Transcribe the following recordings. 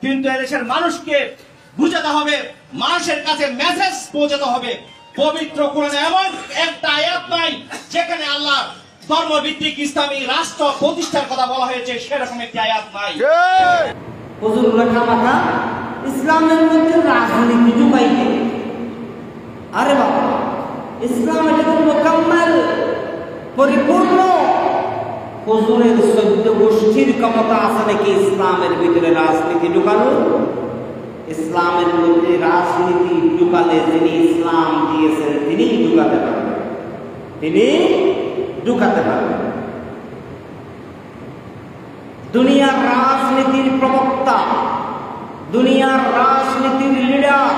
কিন্তু এদেশের মানুষকে বুঝাতে হবে, মানুষের কাছে মেসেজ পৌঁছাতে হবে। পবিত্র কোরআনে এমন একটা আয়াত নাই যেখানে আল্লাহ ধর্মভিত্তিক ইসলামী রাষ্ট্র প্রতিষ্ঠার কথা বলা হয়েছে, সেরকম একটি আয়াত নাই। হুজুর লেখা মাথা ইসলামের মধ্যে রাজনীতি ঢুকাইতে, আরে বাবা ইসলাম এটা তো মোকাম্মেল পরিপূর্ণ। হুজুরের 14 গোষ্ঠীর ক্ষমতা আছে নাকি ইসলামের ভিতরে রাজনীতি ঢুকানো? ইসলামের মধ্যে রাজনীতি ঢুকালে যিনি ইসলাম দিয়েছেন তিনি ঢুকাতে পারবেন, তিনি ঢুকাতে পারবেন। দুনিয়ার রাজনীতির প্রবক্তা, দুনিয়ার রাজনীতির লিডার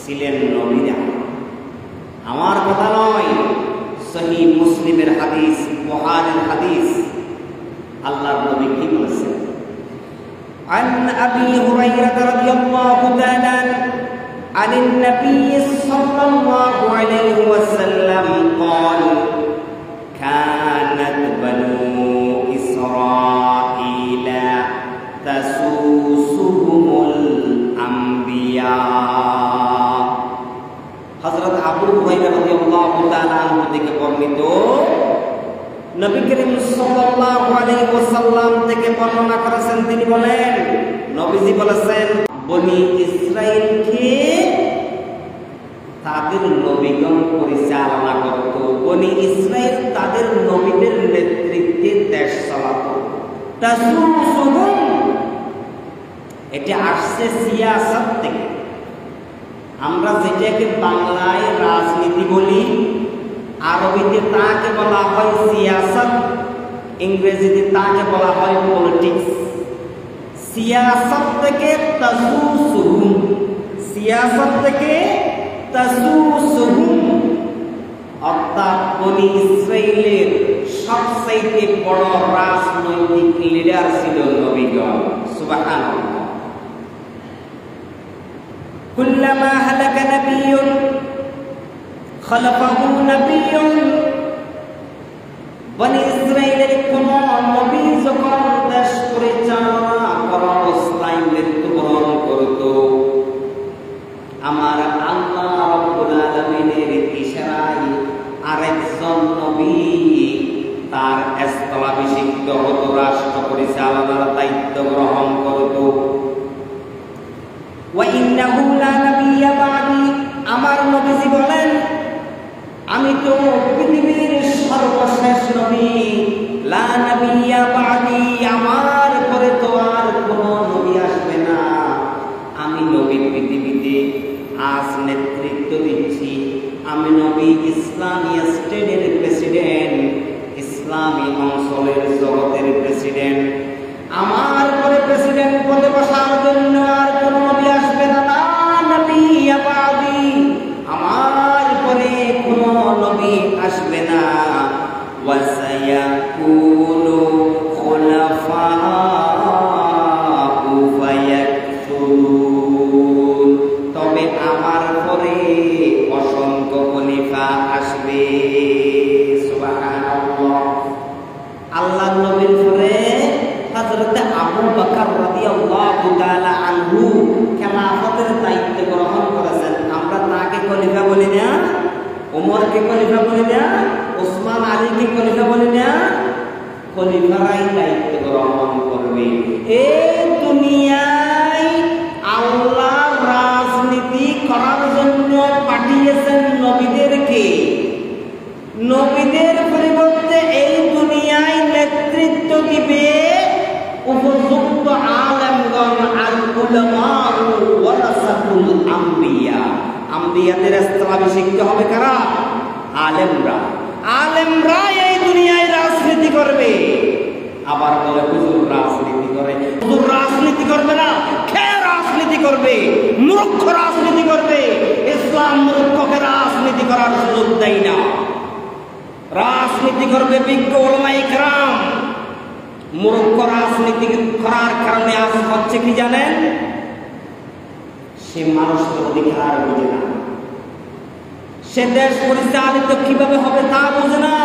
ছিলেন নবীরা। আমার কথা নয়, সহিহ মুসলিমের হাদিস, বুখারীর হাদিস। আল্লাহর নবী কি বলেছেন? عن أبي هريرة رضي الله تعالى عن النبي صلى الله عليه وسلم قال كانت بنو إسرائيل تسوسهم الأنبياء। হযরত আবু হুরায়রা রাদিয়াল্লাহু তাআলা আনহু থেকে বর্ণিত, নবী করিম সাল্লাল্লাহু আলাইহি ওয়াসাল্লাম থেকে বর্ণনা করেছেন, তিনি বলেন, নবীজি বলেছেন, বনি ইসরাইলকে তাদের নবীগণ পরিচালনা করত। বনি ইসরাইল তাদের নবীদের নেতৃত্বে দেশ চালাত। তাসুসুহুম, এটা আসছে সিয়াসাত থেকে। আমরা যেটাকে বাংলায় রাজনীতি বলি, আরবিতে তাকে বলা হয় সিয়াসাত, ইংরেজিতে তাকে বলা হয় পলিটিক্স। সিয়াসাত থেকে তাসুসুহুম, সিয়াসাত থেকে তাসুসুহুম, অর্থাৎ বনি ইসরাইলের সবচেয়ে বড় রাজনৈতিক লিডার ছিল নবীগণ। সুবহানাল্লাহ। কুল্লামা হালাকা নাবিয়্যুন খালাফাহু নাবিয়্যুন, বনি ইসরাইলের কোন নবী যখন দেশ পরিচালনা করার অবস্থায় মৃত্যুবরণ করত, আমার আল্লাহ রাব্বুল আলামিনের ইশারায় আরেকজন নবী তার স্থলাভিষিক্ত হতো, রাষ্ট্র পরিচালনার দায়িত্ব গ্রহণ করত। ওয়া ইন্নাহু লা নাবিয়্যা বা'দি, আমার নবীজি বলেন, আমি তো পৃথিবীর সর্বশেষ নবী। লা নাবিয়্যা বা'দি, আমার পরে তো আর কোনো নবী আসবে না। আমি নবী পৃথিবীতে আজ নেতৃত্ব দিচ্ছি। আমি নবী ইসলামী স্টেটের প্রেসিডেন্ট, ইসলামী অঞ্চলের জগতের প্রেসিডেন্ট। আমার পরে প্রেসিডেন্ট পদে বসার জন্য আর কোনো নবী আসবে না। লা নাবিয়্যা বা'দি, আমার পরে কোনো নবী আসবে না। ওয়া সায়াকুনু খুলাফাউ ফায়াকসুরুন, তবে আমার পরে অসংখ্য খলিফা আসবে। সুবহানাল্লাহ। আল্লাহর নবীর পরে হযরত আবু বকর রাদিয়াল্লাহু তাআলা আনহু খেলাফতের দায়িত্ব গ্রহণ করেছেন। আমরা তাকে খলিফা বলি না, ওমরকে খলিফা বলি না, ওসমান আলীকে খলিফা বলি না। খলিফারাই দায়িত্ব গ্রহণ করবে। এই দুনিয়ায় আল্লাহ রাজনীতি করার জন্য পাঠিয়েছেন নবীদেরকে। নবীদের পরিবর্তে এই দুনিয়ায় নেতৃত্ব দিবে উপযুক্ত আলেমগণ। আল উলামাউ ওয়ারাসাতুল আম্বিয়া, আম্বিয়াদের স্থলাভিষিক্ত হবে কারা? আলেমরা। আলেমরা এই দুনিয়ায় রাজনীতি করবে। আবার বলে হুজুর রাজনীতি করে। হুজুর রাজনীতি করবে না, কে রাজনীতি করবে? মূর্খ রাজনীতি করবে। ইসলাম মূর্খকে রাজনীতি করার সুযোগ দেয় না। রাজনীতি করবে বিজ্ঞ উলামায়ে কেরাম। মূর্খ রাজনীতি করার কারণে আজ হচ্ছে কি জানেন? সে মানুষের অধিকার বুঝে না, সে দেশ পরিচালিত কিভাবে হবে তা বুঝে না।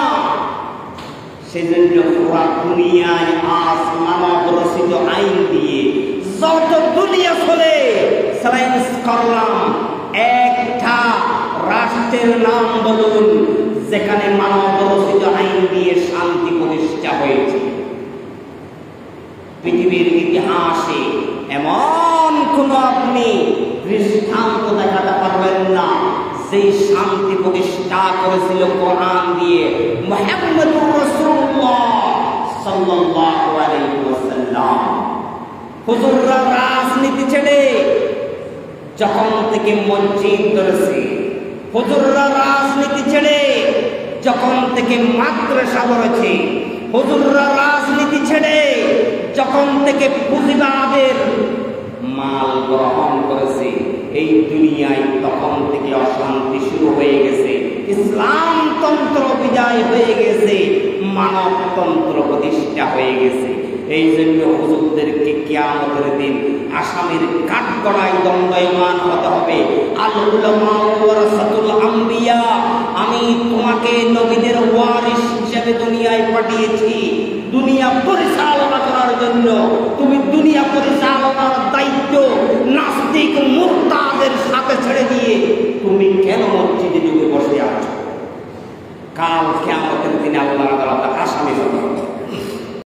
সেজন্য পুরা দুনিয়ায় আজ মানব রচিত আইন দিয়ে যত দুনিয়া চলে চ্যালেঞ্জ করলাম, একটা রাষ্ট্রের নাম বলুন যেখানে মানব রচিত আইন দিয়ে শান্তি প্রতিষ্ঠা হয়েছে। পৃথিবীর ইতিহাসে এমন কোন আপনি দৃষ্টান্ত দেখাতে পারবেন না যে শান্তি প্রতিষ্ঠা করেছিল কোরআন দিয়ে মুহাম্মদুর রাসূলুল্লাহ সাল্লাল্লাহু আলাইহি ওয়াসাল্লাম। হুজুররা রাজনীতি ছেড়ে যখন থেকে মসজিদ ধরেছে, হুজুররা রাজনীতি ছেড়ে যখন থেকে মাদ্রাসা ধরেছে, হুজুররা রাজনীতি ছেড়ে যখন থেকে পুঁজিবাদের মাল গ্রহণ করেছে, এই দুনিয়ায় তখন থেকে অশান্তি শুরু হয়ে গেছে। ইসলামতন্ত্র বিদায় হয়ে গেছে, মানবতন্ত্র প্রতিষ্ঠা হয়ে গেছে। এই জন্য হুজুরদেরকে কিয়ামতের দিন আসামির কাঠগড়ায় দণ্ডায়মান হতে হবে। আল উলামা ওয়ারাসাতুল আম্বিয়া, আমি তোমাকে নবীদের ওয়ারিস হিসেবে দুনিয়ায় পাঠিয়েছি দুনিয়া পরিচালনা করার জন্য। তুমি দুনিয়া পরিচালনার দায়িত্ব নাস্তিক মুরতাদের সাথে ছেড়ে দিয়ে তুমি কেন মসজিদে ঢুকে বসে আছো? কাল কিয়ামতের দিনে আল্লাহর আদালতে আসামি